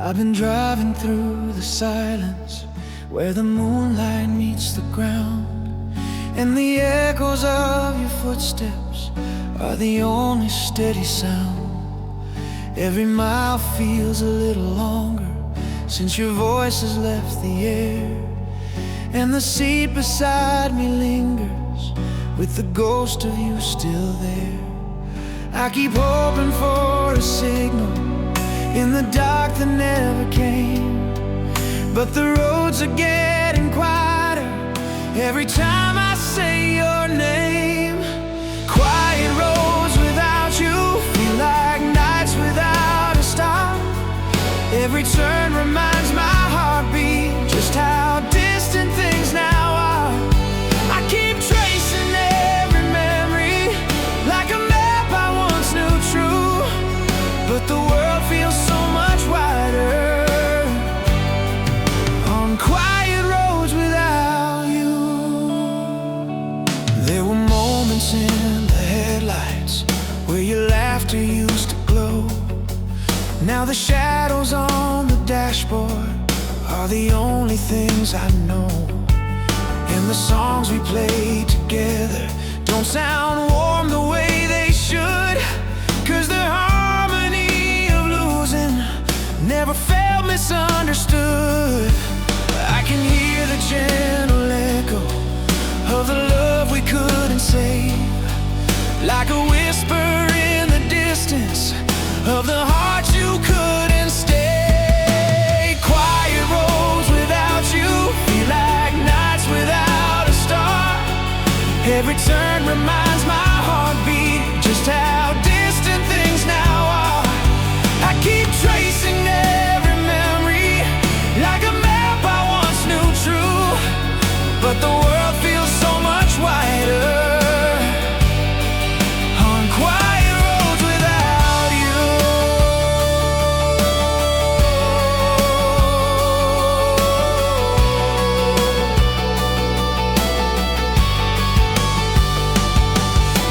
I've been driving through the silence where the moonlight meets the ground, and the echoes of your footsteps are the only steady sound. Every mile feels a little longer since your voice has left the air, and the seat beside me lingers with the ghost of you still there. I keep hoping for a signal in the dark that never came, but the roads are getting quieter every time I say your name. Quiet roads without you feel like nights without a star. Every turn reminds my heartbeat just how distant things now are. I keep tracing every memory like a map I once knew true, but the world feels so much wider on quiet roads without you. There were moments in the headlights where your laughter used to glow. Now the shadows on the dashboard are the only things I know, and the songs we played together don't sound warm the way they should, 'cause the harmony of losing never felt misunderstood. I can hear the gentle echo of the love we couldn't save, like a whisper in the distance of the heart you couldn't stay. Quiet roads without you feel like nights without a star. Every turn reminds my heartbeat just how distant things now are. I keep tracing every memory like a map I once knew true, but the world feels so much wider on quiet roads without you.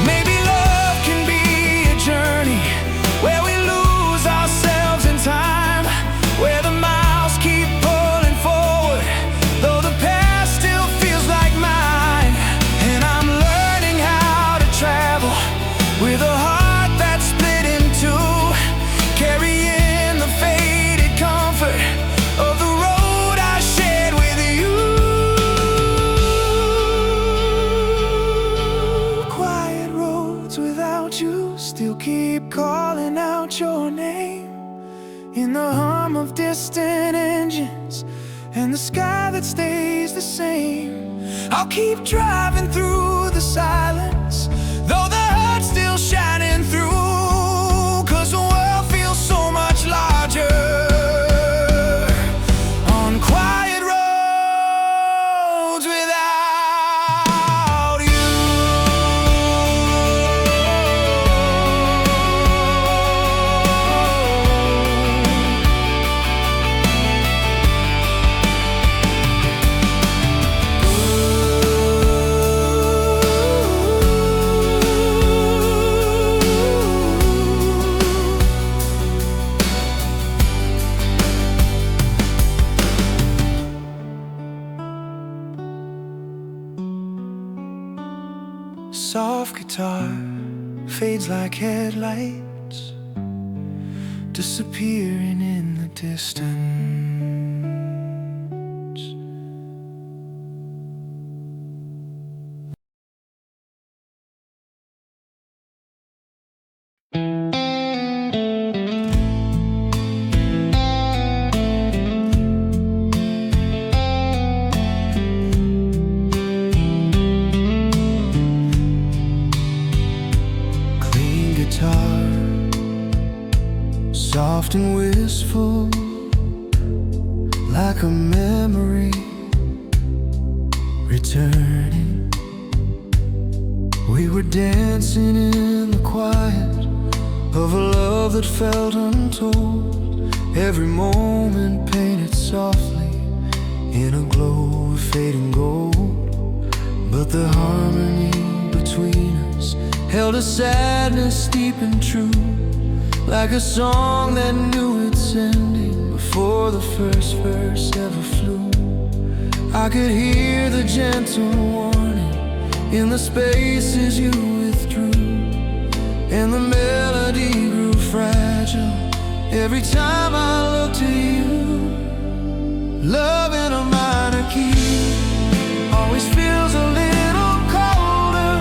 Maybe love can be a journey where we lose ourselves in time, where the miles keep pulling forward though the past still feels like mine. And I'm learning how to travel with a heart that's split in two, carrying the faded comfort of the road I shared with you. Quiet roads without you still keep calling out your name, in the hum of distant engines and the sky that stays the same. I'll keep driving through the silence though the hurt's still shining through, 'cause the world feels so much larger on quiet roads without you. Soft guitar fades like headlights, disappearing in the distance. Soft and wistful, like a memory returning. We were dancing in the quiet of a love that felt untold, every moment painted softly in a glow of fading gold. But the harmony between us held a sadness deep and true, like a song that knew its ending before the first verse ever flew. I could hear the gentle warning in the spaces you withdrew, and the melody grew fragile every time I looked to you. Love in a minor key always feels a little colder,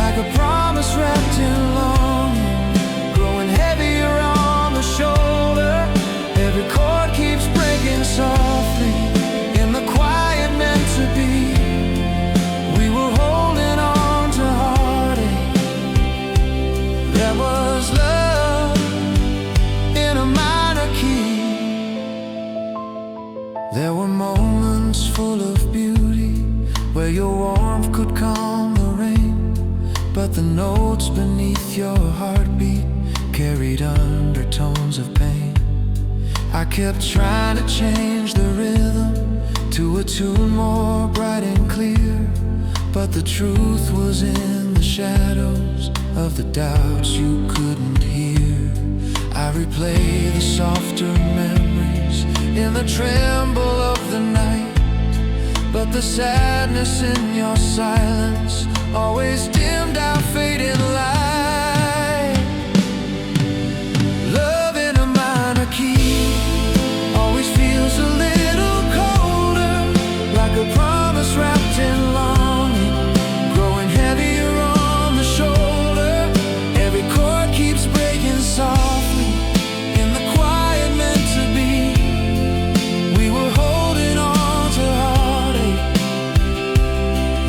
like a promise wrapped in longing, growing heavier on the shoulder. Every chord keeps breaking softly in the quiet meant to be. We were holding on to heartache that was love in a minor key. There were moments full of beauty where your warmth could calm the rain, but the notes beneath your heartbeat carried undertones of pain. I kept trying to change the rhythm to a tune more bright and clear, but the truth was in the shadows of the doubts you couldn't hear. I replay the softer memories in the tremble of the night, but the sadness in your silence always dimmed our fading light. Love in a minor key always feels a little colder, like a promise wrapped in longing, growing heavier on the shoulder. Every chord keeps breaking softly in the quiet meant to be. We were holding on to heartache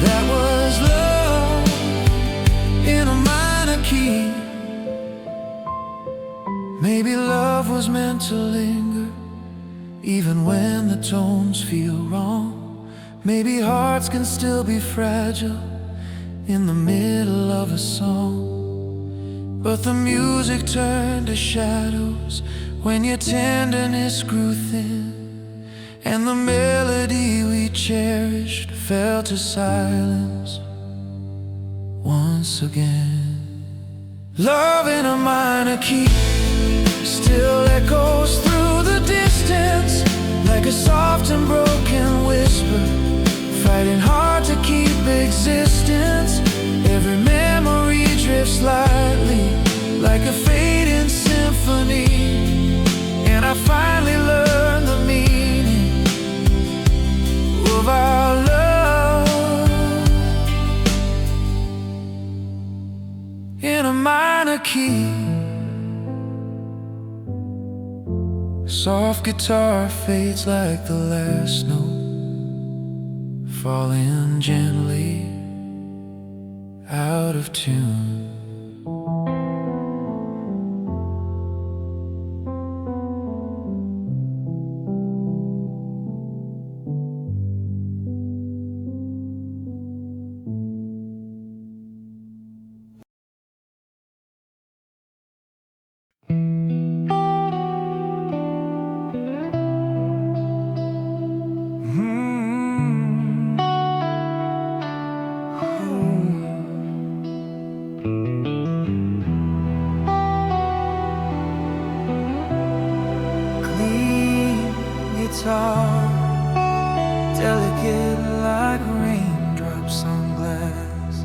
that was love in a minor key. Maybe love was meant to linger even when the tones feel wrong. Maybe hearts can still be fragile in the middle of a song, but the music turned to shadows when your tenderness grew thin, and the melody we cherished fell to silence once again. Love in a minor key still echoes through the distance, like a soft and broken whisper, fighting hard to keep existence. Every memory drifts lightly, like a fading symphony, and I finally learned the meaning of our love in a minor key. Soft guitar fades like the last note, falling gently out of tune. Delicate like raindrops on glass.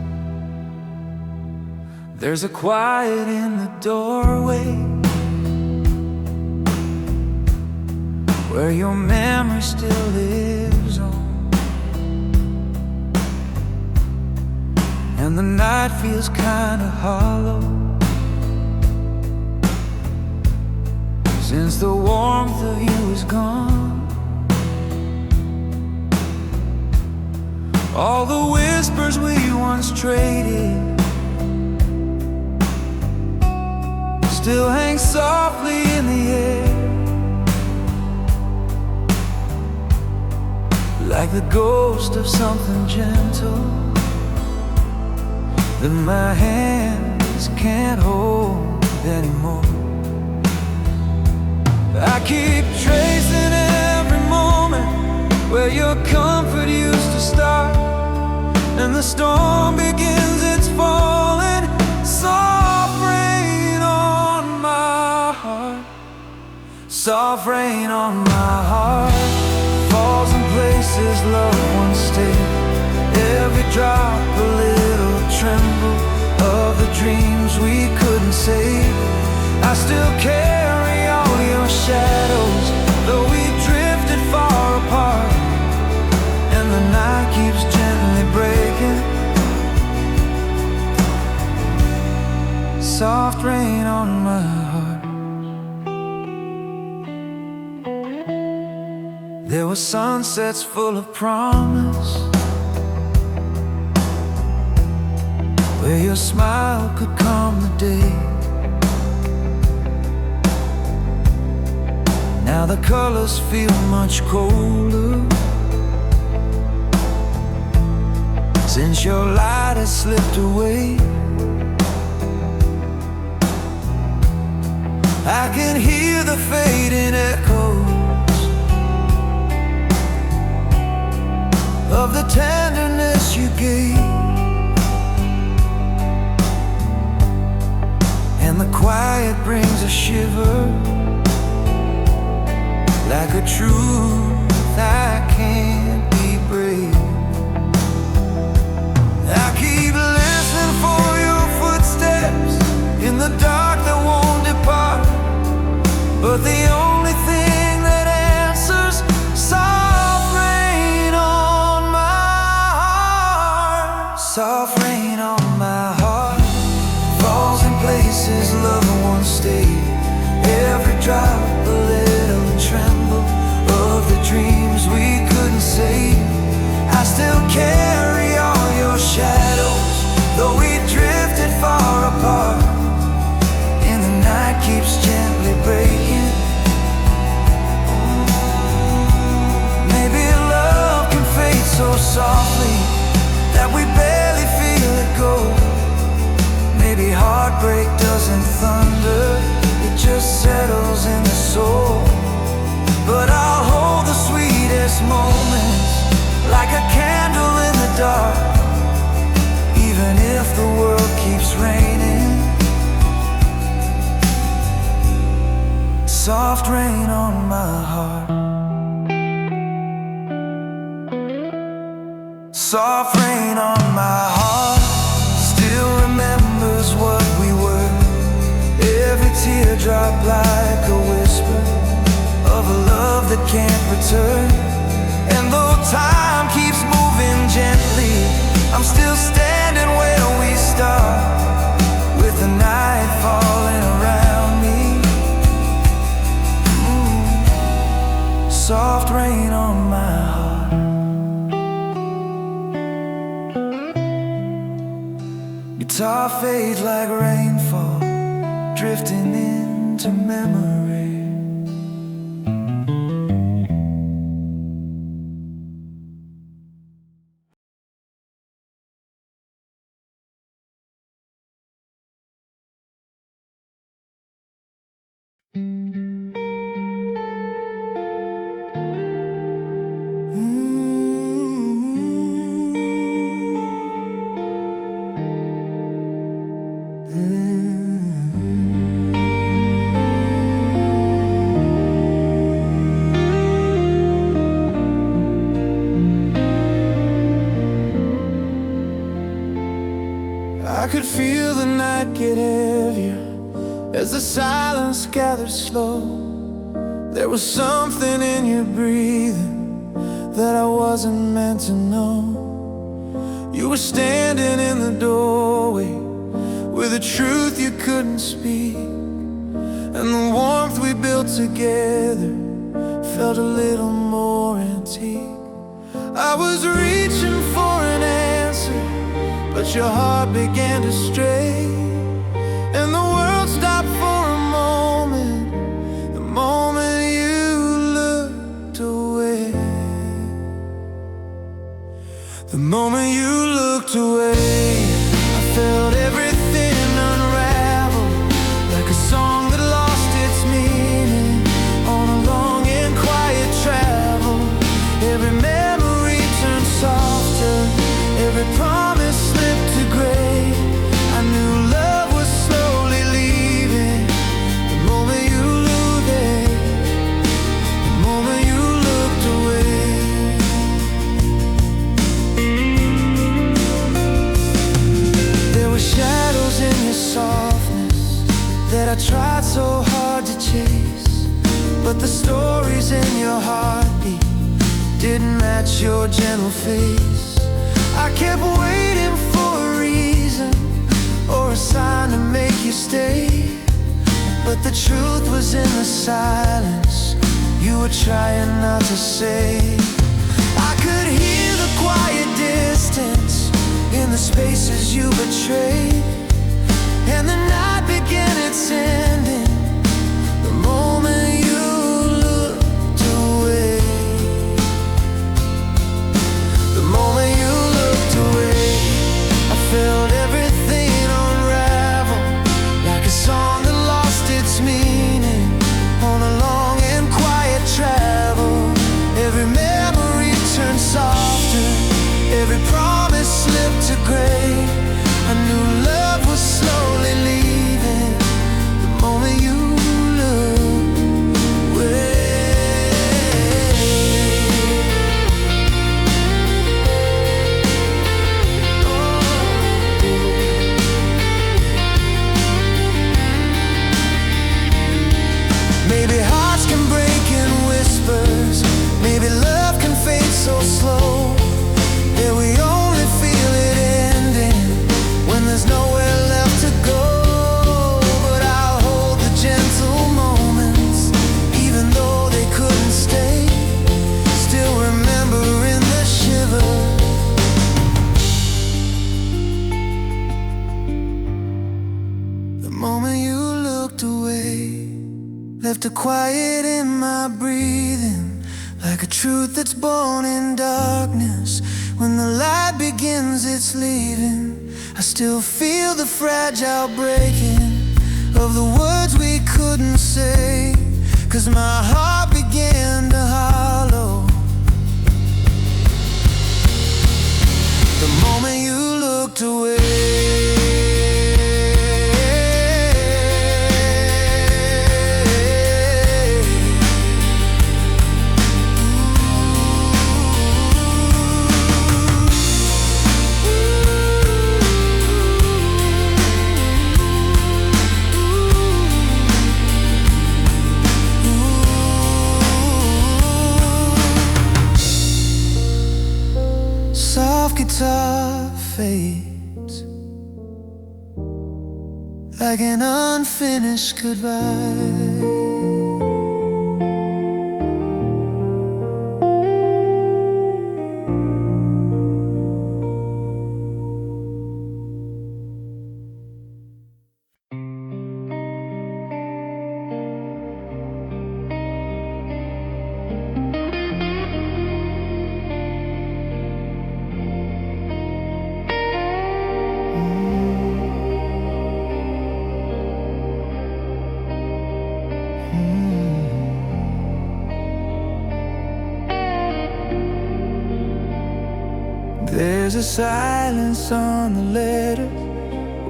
There's a quiet in the doorway where your memory still lives on, and the night feels kinda hollow since the warmth of you is gone. All the whispers we once traded still hang softly in the air, like the ghost of something gentle that my hands can't hold anymore. I keep tracing every moment where your comfort used to start, and the storm begins, it's falling, soft rain on my heart. Soft rain on my heart falls in places loved ones stayed. Every drop a little tremble of the dreams we couldn't save. I still carry all your shadows, though we drifted far apart, and the night keeps gently breaking. Soft rain on my heart. There were sunsets full of promise, where your smile could calm the day. Now the colors feel much colder, since your light has slipped away. I can hear the fading echoes of the tenderness you gave, and the quiet brings a shiver, like a truth I can't be brave. I keep listening for your footsteps in the dark that won't depart, but the only thing that answers, soft rain on my heart. Soft rain on my heart falls in places loved ones stayed. Every drop a little tremble of the dreams we couldn't save. I still carry all your shadows, though we drifted far apart, and the night keeps gently breaking. Maybe love can fade so softly that we barely feel it go. Maybe heartbreak doesn't thunder, it just settles in the soul. But I'll hold the sweetest moments like a candle in the dark, even if the world keeps raining. Soft rain on my heart. Soft rain on my heart still remembers what we were. Every teardrop like a whisper of a love that can't return. And though time keeps moving gently, I'm still standing where we start, with the night falling around me. Soft rain on my heart. Guitar fades like rainfall, drifting into memory. I could feel the night get heavier as the silence gathered slow. There was something in your breathing that I wasn't meant to know. You were standing in the doorway with a truth you couldn't speak, and the warmth we built together felt a little more antique. I was reaching for an answer, but your heart began to stray, and the world stopped for a moment, the moment you looked away. The moment you looked away, I felt everything unravel, like a song that lost its meaning on a long and quiet travel. Every memory turned softer, every promise slipped to gray. I knew love was slowly leaving the moment you knew that. I tried so hard to chase, but the stories in your heartbeat didn't match your gentle face. I kept waiting for a reason or a sign to make you stay, but the truth was in the silence you were trying not to say. I could hear the quiet distance in the spaces you betrayed, and the night began its ending the moment you looked away. The moment you looked away, I felt everything unravel like a song that lost its meaning on a long and quiet travel. Every memory turned softer, every promise slipped to gray. I knew love was slowly leaving the moment you looked away. Maybe hearts can break in whispers, maybe love can fade so slow that we only feel it ending when there's nowhere left to go. But I'll hold the gentle moments even though they couldn't stay, still remembering the shiver. The moment you looked away left a quiet in my breathing, like a truth that's born in darkness. When the light begins its leaving, I still feel the fragile breaking of the words we couldn't say, 'cause my heart began to hollow the moment you looked away. Soft guitar fades like an unfinished goodbye. There's a silence on the letter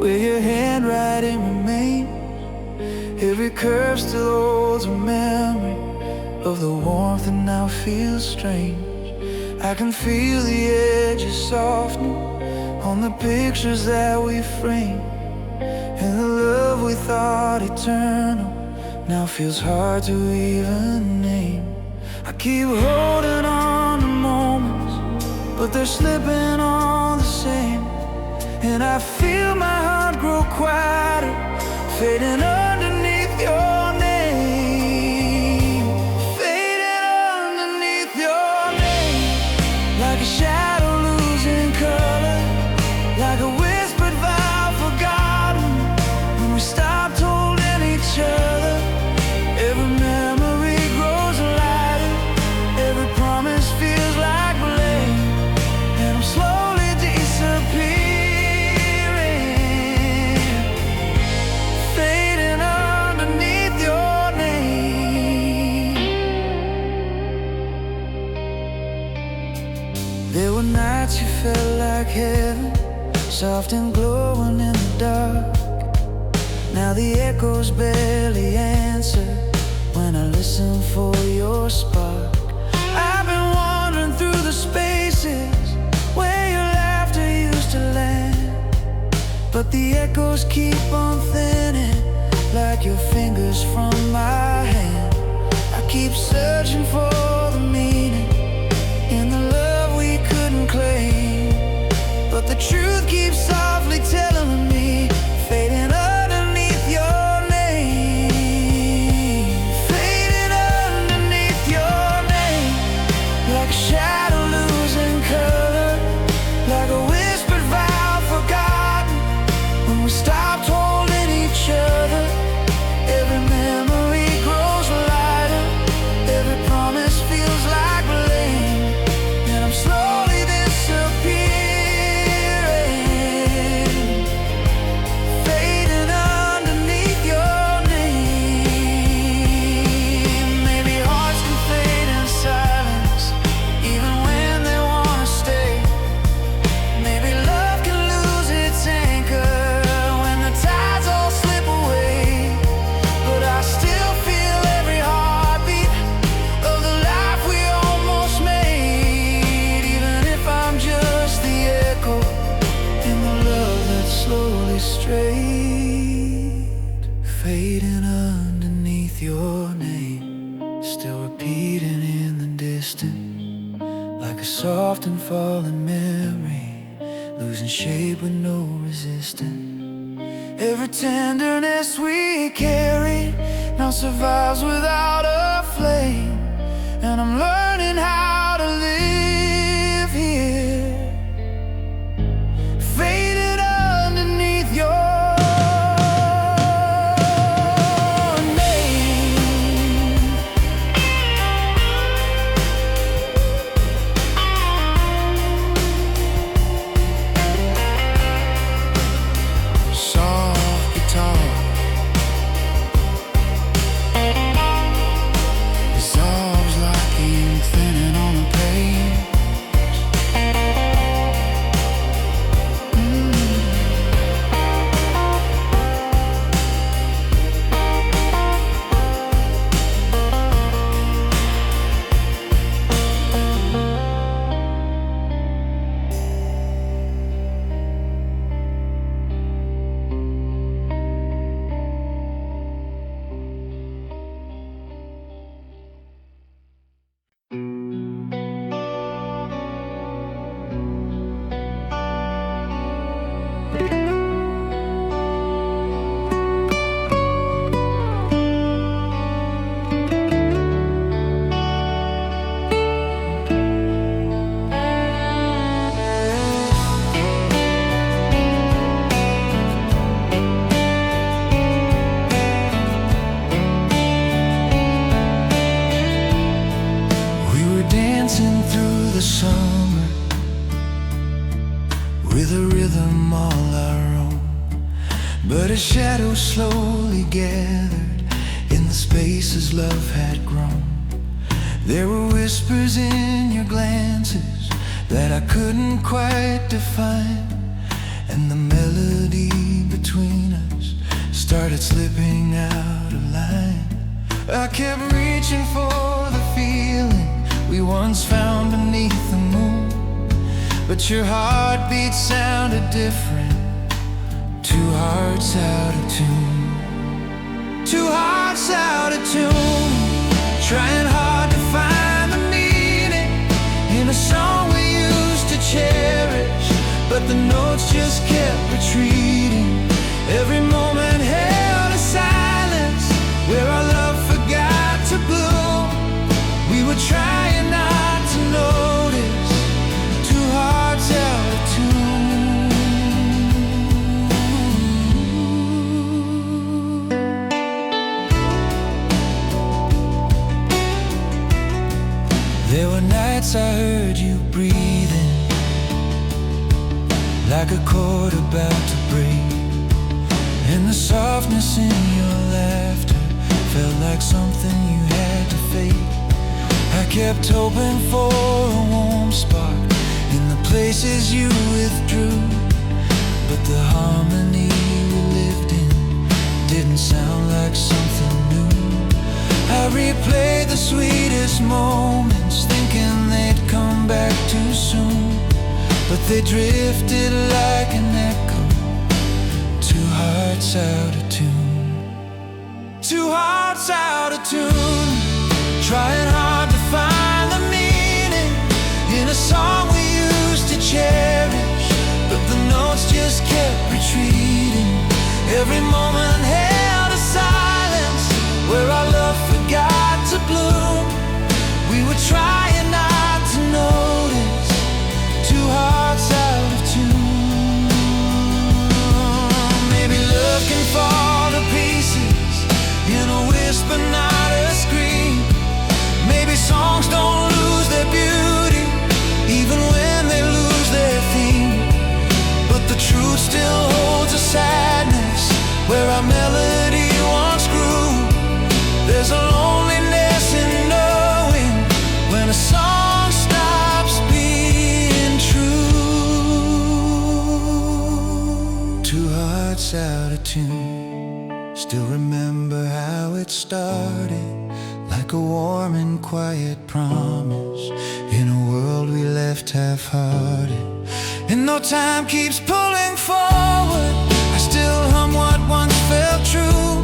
where your handwriting remains. Every curve still holds a memory of the warmth that now feels strange. I can feel the edges softening on the pictures that we framed, and the love we thought eternal now feels hard to even name. I keep holding on to moments, but they're slipping all the same, and I feel my heart grow quieter, fading underneath your name. Fading underneath your name, like a shadow losing color, like a whispered vow forgotten when we stopped holding each other. Every memory grows lighter, every promise feels like blame, and I'm slowly disappearing, fading underneath your name. There were nights you felt like heaven, soft and glowing in the dark. Now the echoes barely answer when I listen for your spark. I've been wandering through the spaces where your laughter used to land, but the echoes keep on thinning, like your fingers from my hand. I keep searching for the meaning in the love we couldn't claim, but the truth keeps softly telling me, fading underneath your name, fading underneath your name, like a shadow losing color, like a whispered vow forgotten when we stopped holding each other. Every memory grows lighter, every promise feels like blame, and I'm slowly disappearing, fading underneath your name. Maybe hearts can fade in silence, even when they wanna stay. Maybe love can lose its anchor when the tides all slip away. But I still feel every heartbeat of the life we almost made, even if I'm just the echo in the love that slowly strayed. Fading underneath your name, still repeating in the distance, like a soft and falling memory, losing shape with no resistance. Every tenderness we carry now survives without a flame, and I'm learning how to live here, faded underneath your name. Soft guitar dissolves like ink thinning on a page. We were dancing through the summer with a rhythm all our own, but a shadow slowly gathered in the spaces love had grown. There were whispers in your glances that I couldn't quite define, and the melody between us started slipping out of line. I kept reaching for the feeling we once found beneath the moon, but your heartbeat sounded different. Two hearts out of tune, two hearts out of tune, trying hard to find the meaning in a song we used to cherish, but the notes just kept retreating. Every moment held a silence where our love forgot to bloom. We were trying not to notice, two hearts out of tune. There were nights I heard you breathing, like a chord about to break, and the softness in your laughter felt like something you had to fake. I kept hoping for a warm spark in the places you withdrew, but the harmony we lived in didn't sound like something new. I replayed the sweetest moments, thinking they'd come back too soon, but they drifted like an echo, two hearts out of tune. Two hearts out of tune, trying hard to find the meaning in a song we used to cherish, but the notes just kept retreating. Every moment held a silence where our love forgot to bloom. We were trying not to notice, two hearts out of tune. Maybe looking for the pieces in a whisper, not a scream. Maybe songs don't lose their beauty, even when they lose their theme. But the truth still holds a sadness where our melody once grew. There's a loneliness in knowing when a song stops being true. Two hearts out of tune, still remember how it started, like a warm and quiet promise in a world we left half-hearted. And though time keeps pulling forward, I still hum what once felt true.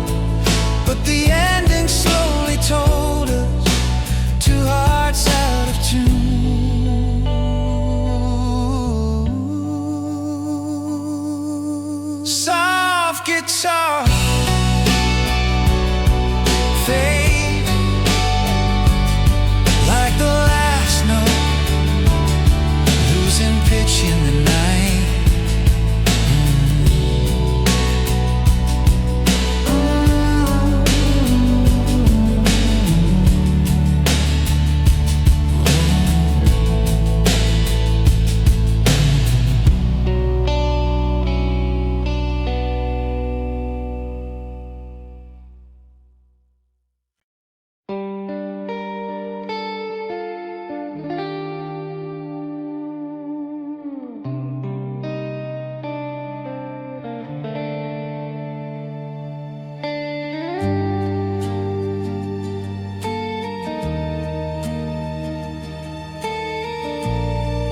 But the ending slowly told us, two hearts out of tune. Soft guitar fade like the last note, losing pitch in the night.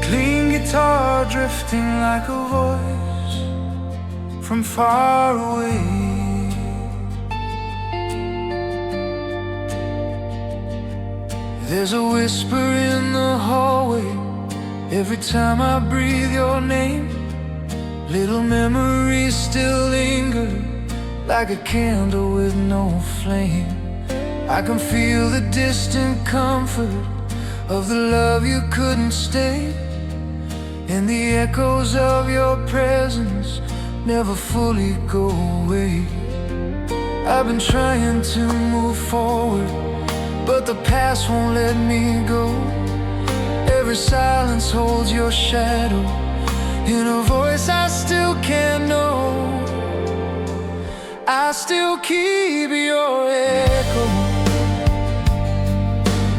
Clean guitar drifting like a voice from far away. There's a whisper in the hallway every time I breathe your name. Little memories still linger like a candle with no flame. I can feel the distant comfort of the love you couldn't stay, and the echoes of your presence never fully go away. I've been trying to move forward, but the past won't let me go. Every silence holds your shadow in a voice I still can't know. I still keep your echo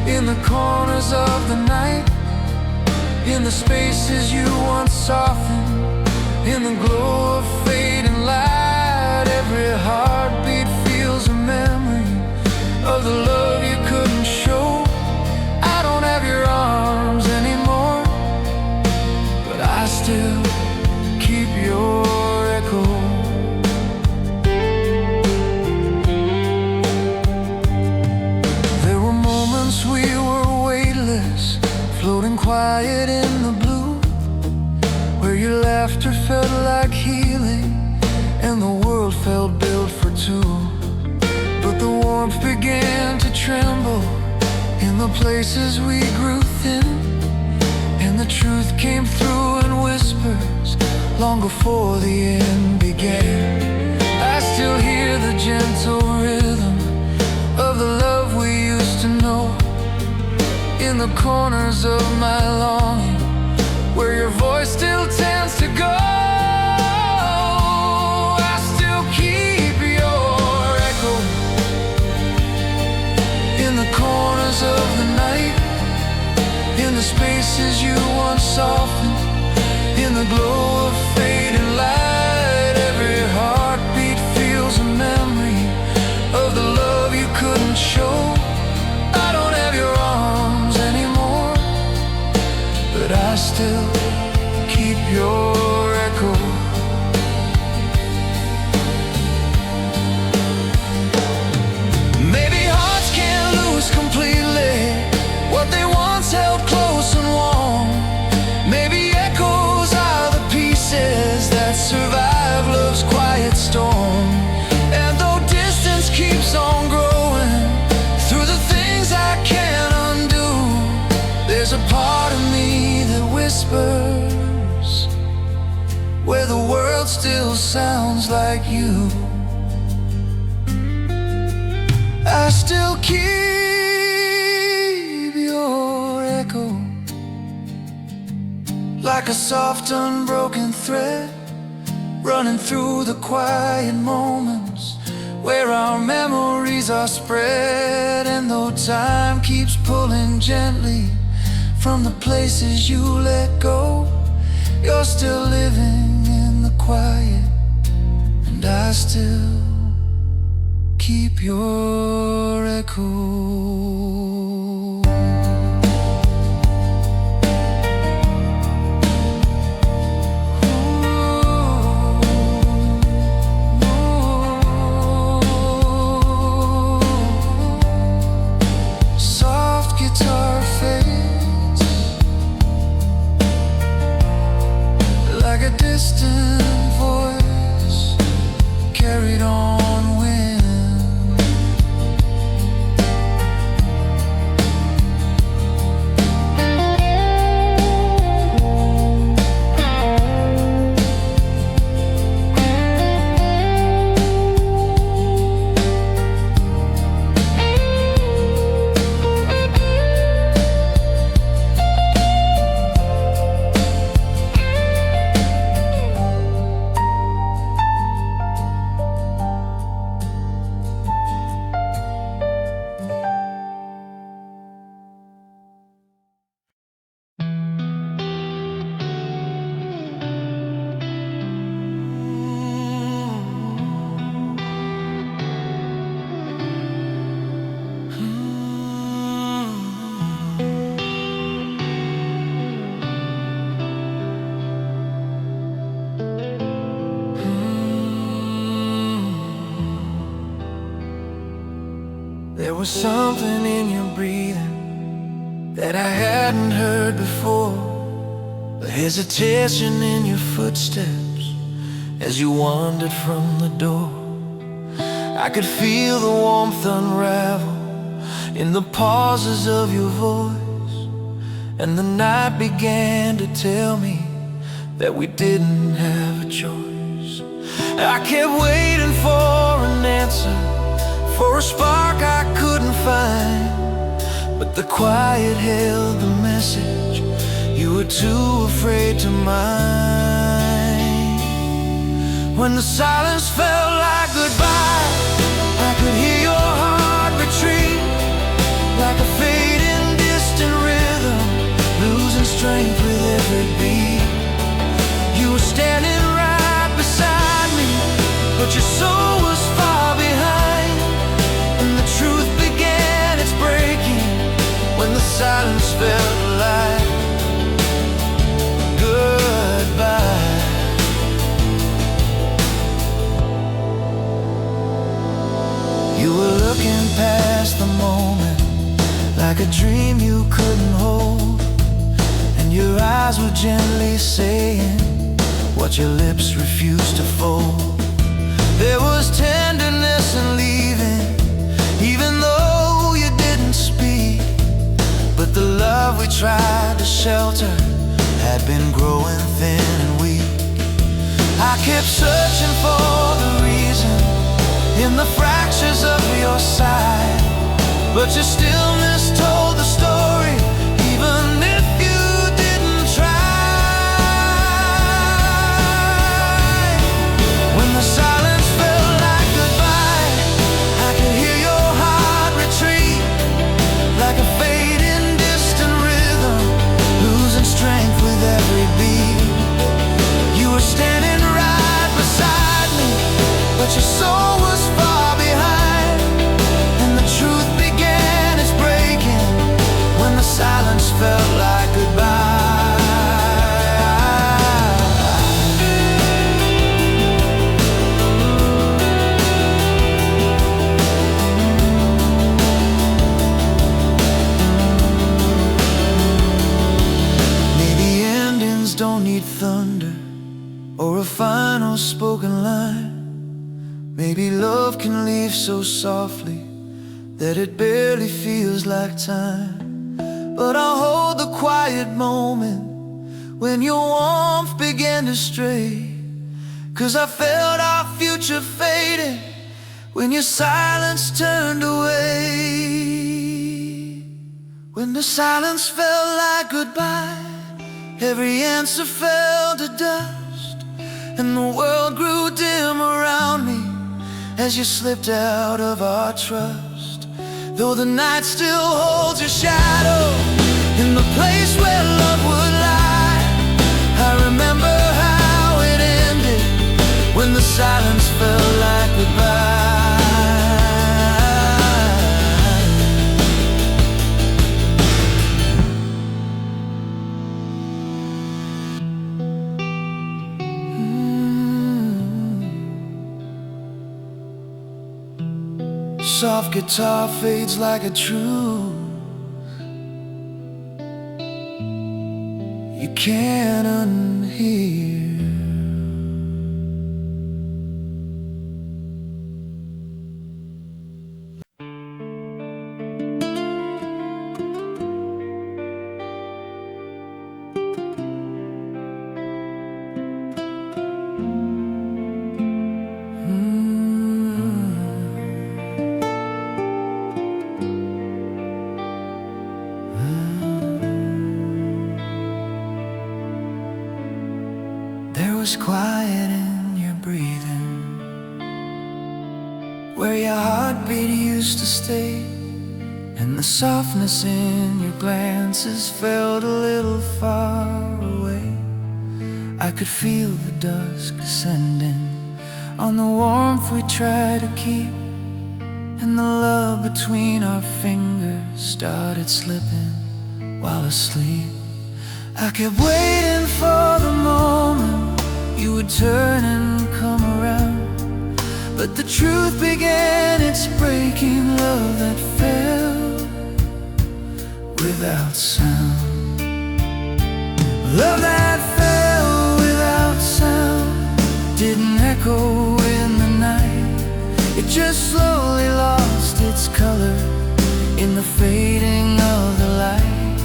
in the corners of the night, in the spaces you once softened, in the glow of fading light. Every heartbeat feels a memory of the love you couldn't show. I don't have your arms anymore, but I still keep your echo. There were moments we were weightless, floating quiet in the blue, where your laughter felt like healing and the world felt built for two. But the warmth began to tremble in the places we grew thin, and the truth came through in whispers long before the end began. I still hear the gentle rhythm of the love we used to know in the corners of my longing, where your voice still tends to go. I still keep your echo in the corners of the night, in the spaces you once softened, in the glow of fading light. Every heartbeat feels a memory of the love you couldn't show. I don't have your arms anymore, but I still keep your echo. where the world still sounds like you. I still keep your echo, like a soft unbroken thread, running through the quiet moments where our memories are spread. And though time keeps pulling gently from the places you let go, you're still living in the quiet, and I still keep your echo. Soft guitar fades like a distant voice carried on wind. There was something in your breathing that I hadn't heard before, a hesitation in your footsteps as you wandered from the door. I could feel the warmth unravel in the pauses of your voice, and the night began to tell me that we didn't have a choice. I kept waiting for an answer, for a spark I couldn't find, but the quiet held the message you were too afraid to mind. When the silence felt like goodbye, I could hear your heart retreat, like a fading distant rhythm, losing strength with every beat. You were standing right beside me, but your soul was far behind. The truth began its breaking when the silence felt like goodbye. You were looking past the moment like a dream you couldn't hold, and your eyes were gently saying what your lips refused to fold. There was tenderness in leaving, even though you didn't speak, but the love we tried to shelter had been growing thin and weak. I kept searching for the reason in the fractures of your side, but your stillness told the story, even if you didn't try. When the silence felt like goodbye, I could hear your heart retreat, like a fading distant rhythm, losing strength with every beat. You were standing right beside me, but your soul was far behind, and the truth began its breaking when the silence felt like goodbye. Don't need thunder or a final spoken line. Maybe love can leave so softly that it barely feels like time. But I'll hold the quiet moment when your warmth began to stray, 'cause I felt our future fading when your silence turned away. When the silence felt like goodbye, every answer fell to dust, and the world grew dim around me as you slipped out of our trust. Though the night still holds your shadow in the place where love would lie, I remember how it ended when the silence felt like goodbye. Soft guitar fades like a truth you can't unhear. There was quiet in your breathing, where your heartbeat used to stay, and the softness in your glances felt a little far away. I could feel the dusk ascending on the warmth we tried to keep, and the love between our fingers started slipping while asleep. I kept waiting for the moment you would turn and come around, but the truth began its breaking, love that fell without sound. Love that fell without sound didn't echo in the night. It just slowly lost its color in the fading of the light.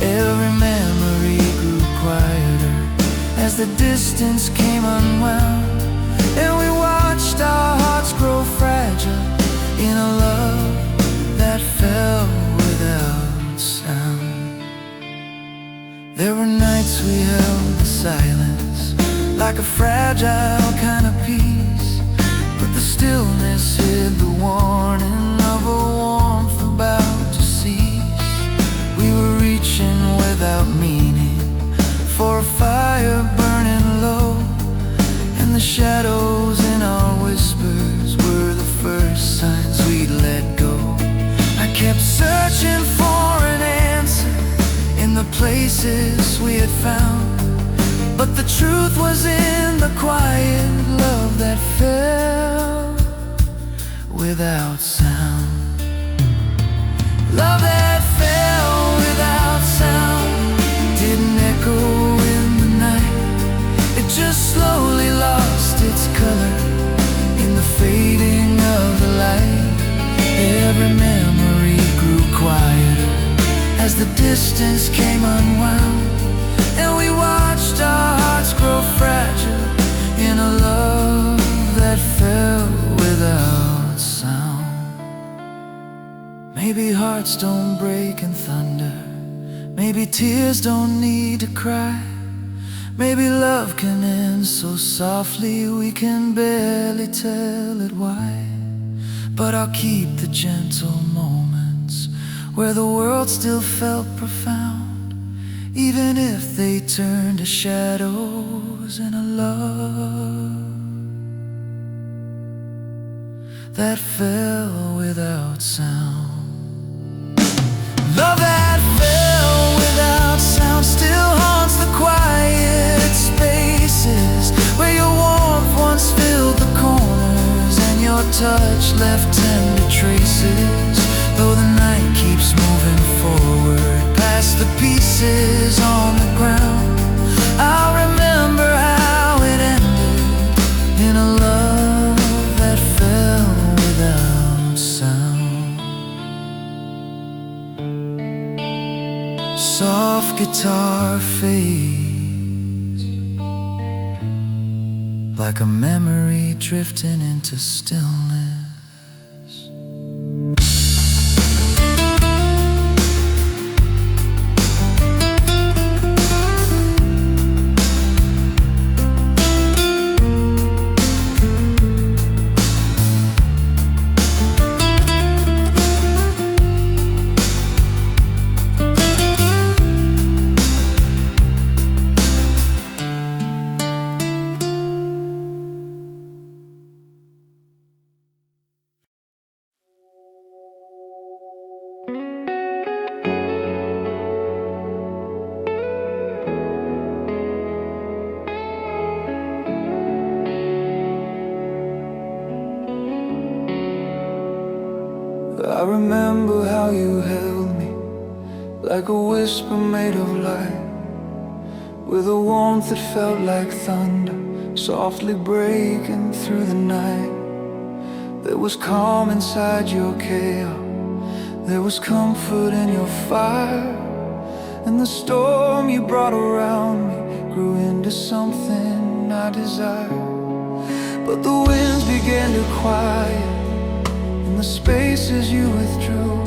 Every memory grew quieter as the distance came unwound, and we watched our hearts grow fragile in a love that fell without sound. There were nights we held the silence like a fragile kind of peace, but the stillness hid the warning of a warmth about to cease. We were reaching without meaning for a fire burning low, and the shadows in our whispers were the first signs we'd let go. I kept searching for an answer in the places we had found, but the truth was in the quiet love that fell without sound. Love that fell without sound didn't echo in the night. It just slowly lost its color in the fading of the light. Every memory grew quieter as the distance came unwound, and we watched our hearts grow fragile in a love that fell without sound. Maybe hearts don't break in thunder, maybe tears don't need to cry, maybe love can end so softly we can barely tell it why. But I'll keep the gentle moments where the world still felt profound, even if they turned to shadows in a love that fell without sound. Love that fell without sound still haunts the quiet spaces where your warmth once filled the corners and your touch left tender traces. Though the night keeps moving forward past the pieces on the ground, I'll remember how it ended in a love that fell without sound. Soft guitar fades like a memory drifting into stillness. I remember how you held me like a whisper made of light, with a warmth that felt like thunder, softly breaking through the night. There was calm inside your chaos, there was comfort in your fire, and the storm you brought around me grew into something I desire. But the winds began to quiet, and the spaces you withdrew,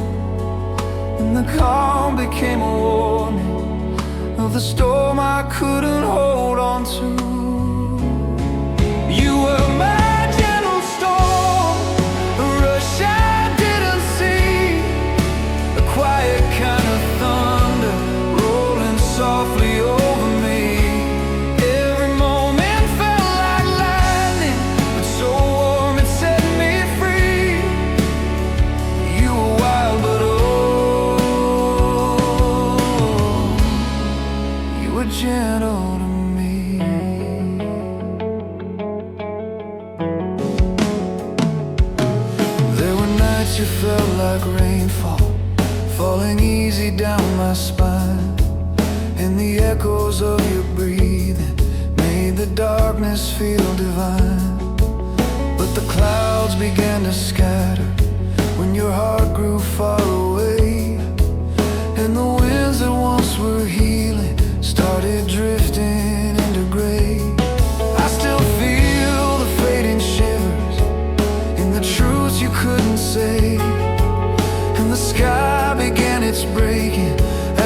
and the calm became a warning of the storm I couldn't hold on to. You were my gentle storm, a rush I didn't see, a quiet kind of thunder rolling softly over me. Every moment felt like lightning, but so warm it set me free. You were wild, but you were gentle to me. There were nights you felt like rainfall, falling easy down my spine, and the echoes of your breathing made the darkness feel divine. But the clouds began to scatter when your heart grew far away, and the winds that once were healing started drifting into gray. I still feel the fading shivers in the truths you couldn't say, and the sky began its breaking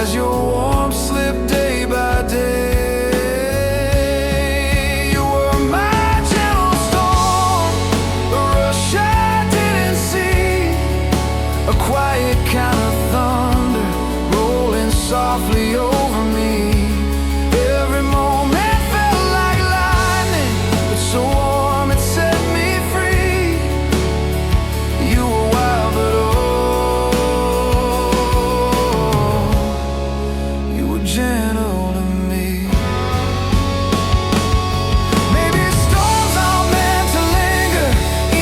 as your warmth slipped day by day. You were my gentle storm, a rush I didn't see, a quiet kind of thunder rolling softly over me. Every moment felt like lightning, but so warm it set me free. You were wild, but you were gentle to me. Maybe storms are meant to linger,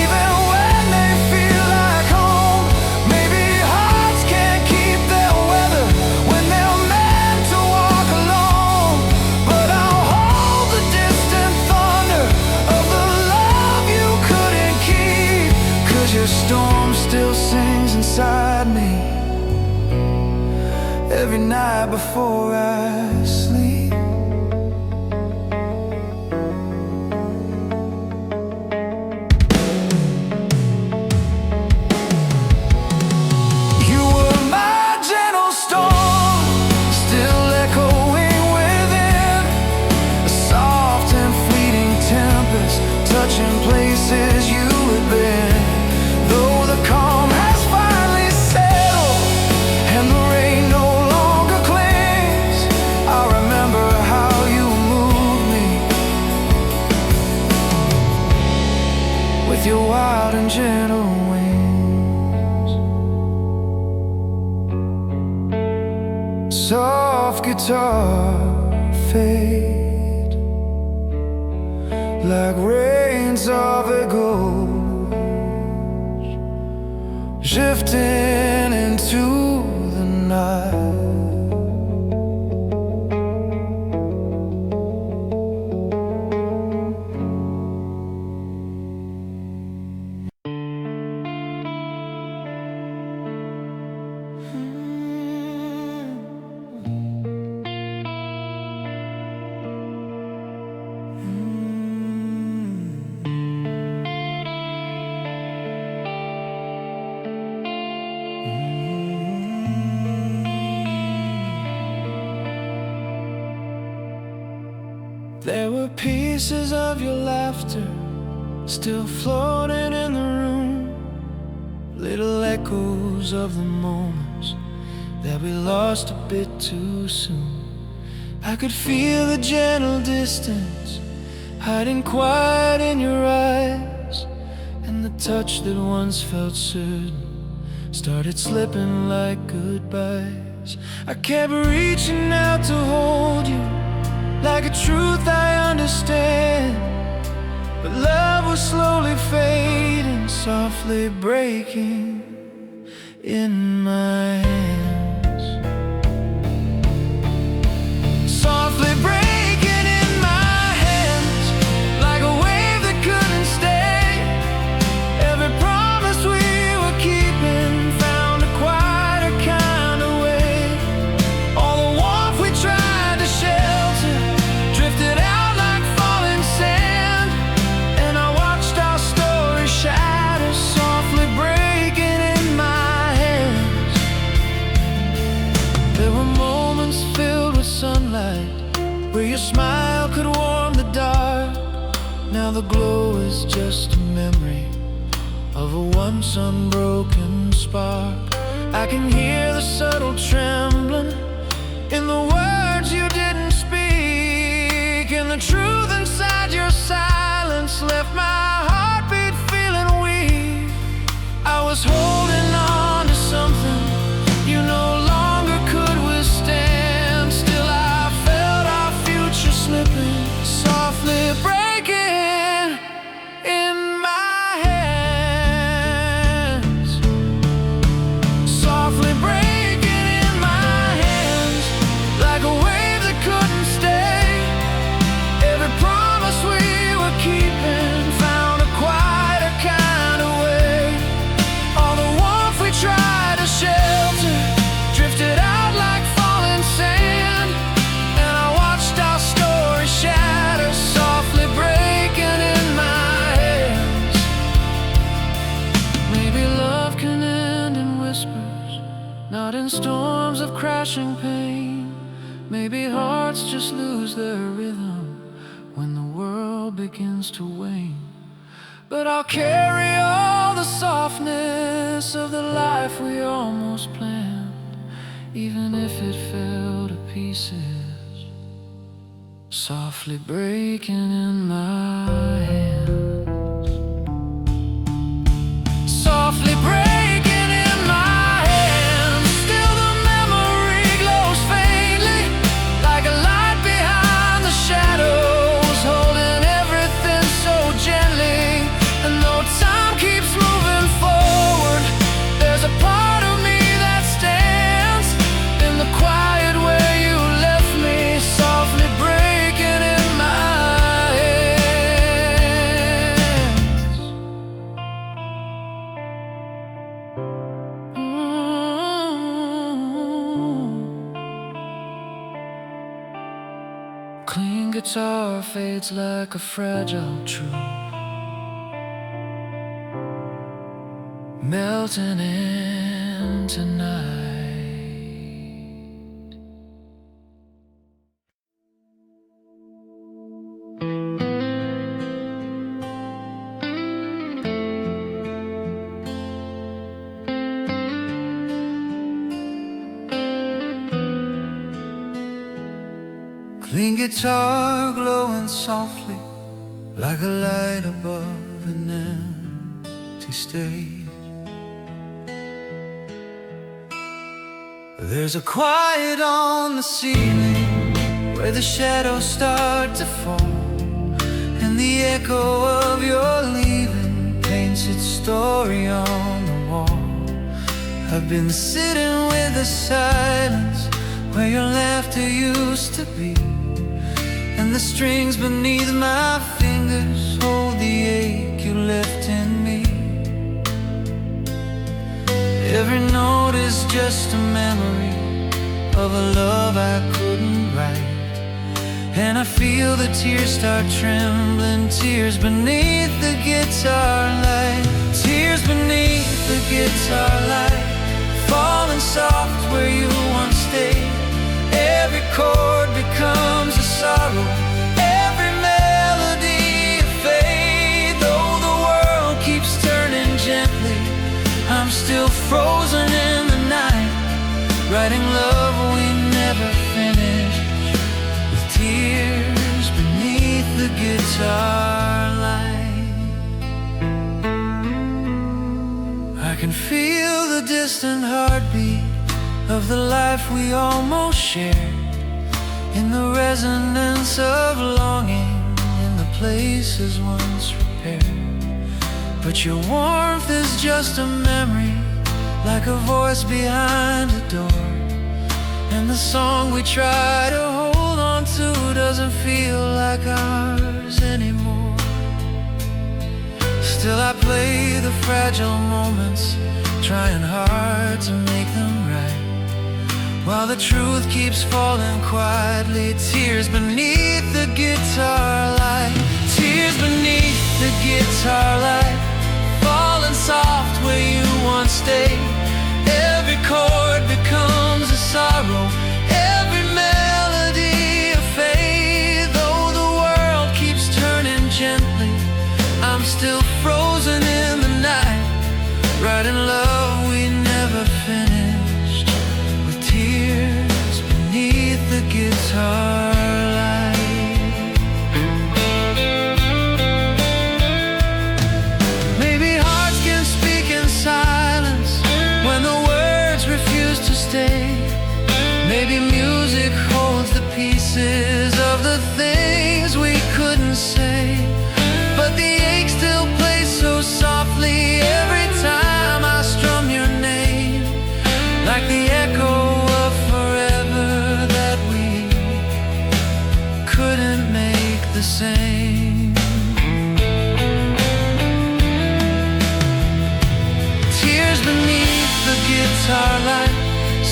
even when they feel like home. Maybe hearts can't keep their weather when they're meant to walk alone. But I'll hold the distant thunder of the love you couldn't keep, 'cause your storm still sings inside me every night before I sleep. You were my gentle storm, still echoing within, a soft and fleeting tempest touching places you had been. Though the calm has finally settled and the rain no longer clings, I remember how you moved me with your wild and gentle wings. Soft guitar fade like rains of a ghost, drifting into the night. traces of your laughter still floating in the room, little echoes of the moments that we lost a bit too soon. I could feel the gentle distance hiding quiet in your eyes, and the touch that once felt certain started slipping like goodbyes. I kept reaching out to hold you like a truth I understand, but love was slowly fading, softly breaking in my hands. Softly breaking in my hands, like a wave that couldn't stay. Every promise we were keeping found a quieter kind of way. All the warmth we tried to shelter drifted out like falling sand, and I watched our story shatter, softly breaking in my hands. There were moments filled with sunlight where your smile could warm the dark. Now the glow is just a memory of a once unbroken spark. I can hear the subtle trembling in the words you didn't speak, and the truth inside your silence left my heartbeat feeling weak. I was holding on to something you no longer could withstand. Still I felt our future slipping, softly breaking in my hands. Softly breaking in my hands, like a wave that couldn't stay. Every promise we were keeping found a quieter kind of way. All the warmth we tried to shelter drifted out like falling sand, and I watched our story shatter, softly breaking in my hands. Maybe love can end in whispers, not in storms of crashing pain. Maybe hearts just lose their rhythm when the world begins to wane. But I'll carry all the softness of the life we almost planned, even if it fell to pieces, softly breaking in my hands. Softly breaking in my hands, still the memory glows faintly, like a light behind the shadows, holding everything so gently. And though time keeps moving forward, there's a part of me that stands in the quiet where you left me, softly breaking in my hands. Clean guitar fades like a fragile truth, melting into night. Clean guitar glowing softly, like a light above an empty stage. There's a quiet on the ceiling where the shadows start to fall, and the echo of your leaving paints its story on the wall. I've been sitting with the silence where your laughter used to be, and the strings beneath my fingers hold the ache you left in me. Every note is just a memory of a love I couldn't write, and I feel the tears start trembling, tears beneath the guitar light, tears beneath the guitar light, falling soft where you once stayed. Every chord becomes a sorrow, every melody writing love we never finished, with tears beneath the guitar light. I can feel the distant heartbeat of the life we almost shared, in the resonance of longing in the places once repaired. But your warmth is just a memory, like a voice behind a door, and the song we try to hold on to doesn't feel like ours anymore. Still I play the fragile moments, trying hard to make them right, while the truth keeps falling quietly. Tears beneath the guitar light, tears beneath the guitar light, falling soft where you once stayed. Every chord becomes a sorrow, every melody a fade. Though the world keeps turning gently, I'm still frozen in the night, writing love we never finished, with tears beneath the guitar light. Maybe hearts can speak in silence when the words refuse to stay. Maybe music holds the pieces of the things we couldn't say, but the ache still plays so softly every time I strum your name, like the echo of forever that we couldn't make the same. Tears beneath the guitar light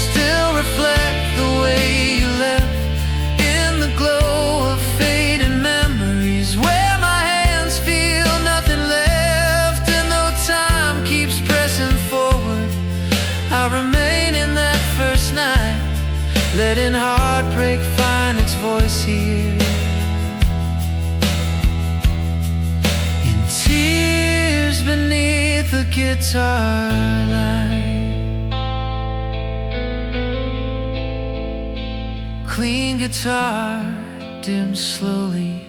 still reflect the way you left, in the glow of fading memories, where my hands feel nothing left. And though time keeps pressing forward, I remain in that first night, letting heartbreak find its voice here, in tears beneath the guitar light. Clean guitar dims slowly,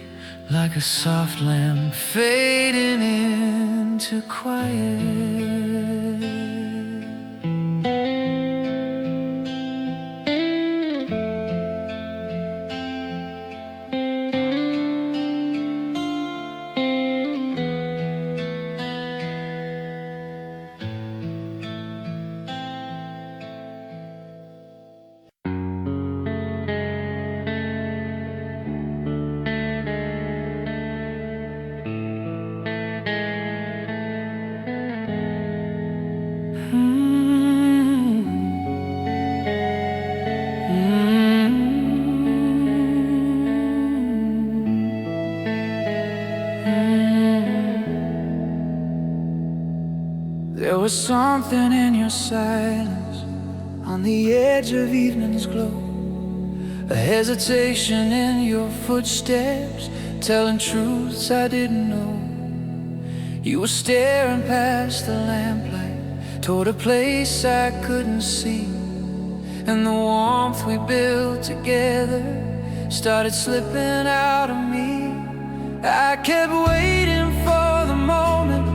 like a soft lamp fading into quiet. There was something in your silence, on the edge of evening's glow, a hesitation in your footsteps, telling truths I didn't know. You were staring past the lamplight toward a place I couldn't see, and the warmth we built together started slipping out of me. I kept waiting for the moment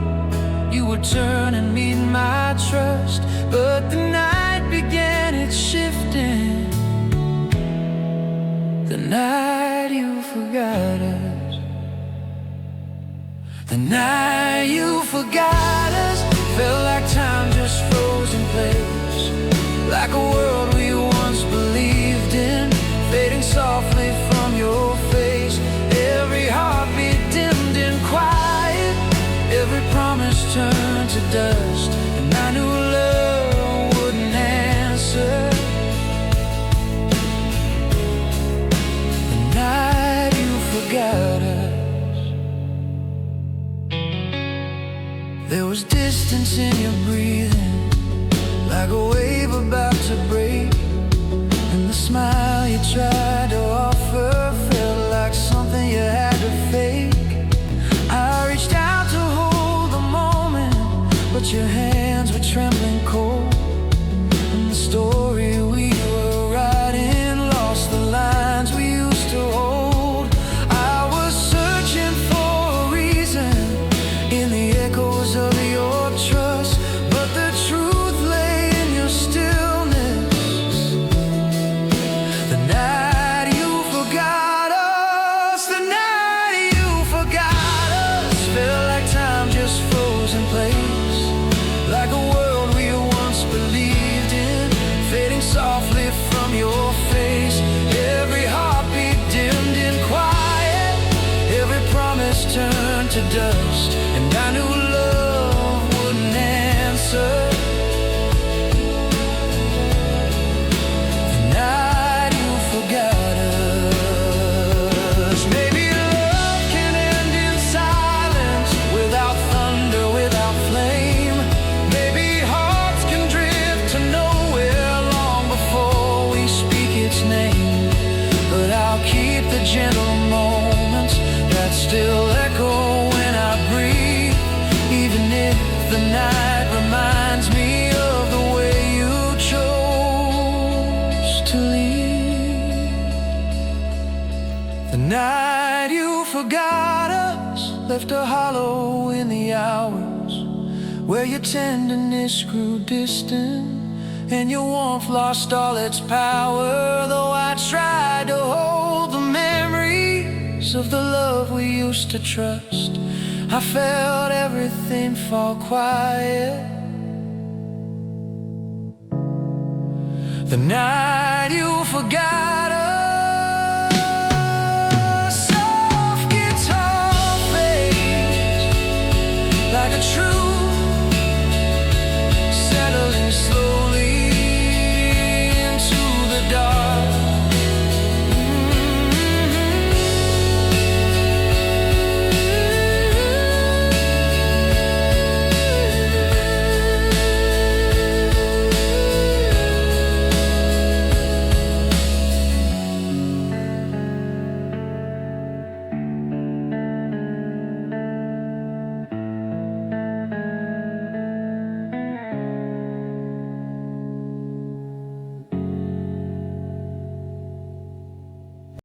you would turn and meet my trust, but the night began its shifting, the night you forgot us, the night you forgot us. Felt like time just froze in place, like a world we once believed in, fading softly from your face. Every heartbeat dimmed in quiet, every promise turned to dust, and I knew love wouldn't answer. The night you forgot us, there was distance in your breathing, like a wave about to break, and the smile you tried to offer felt like something you had to fake. I reached out to hold the moment, but your hands were trembling cold, and the story we dust, and I knew love wouldn't answer. The night you forgot us. Maybe love can end in silence, without thunder, without flame. Maybe hearts can drift to nowhere long before we speak its name. But I'll keep the gentle moments that still echo when I breathe, even if the night reminds me of the way you chose to leave. The night you forgot us left a hollow in the hours, where your tenderness grew distant and your warmth lost all its power. Though I tried to hold the memories of the love we used to trust, I felt everything fall quiet. The night you forgot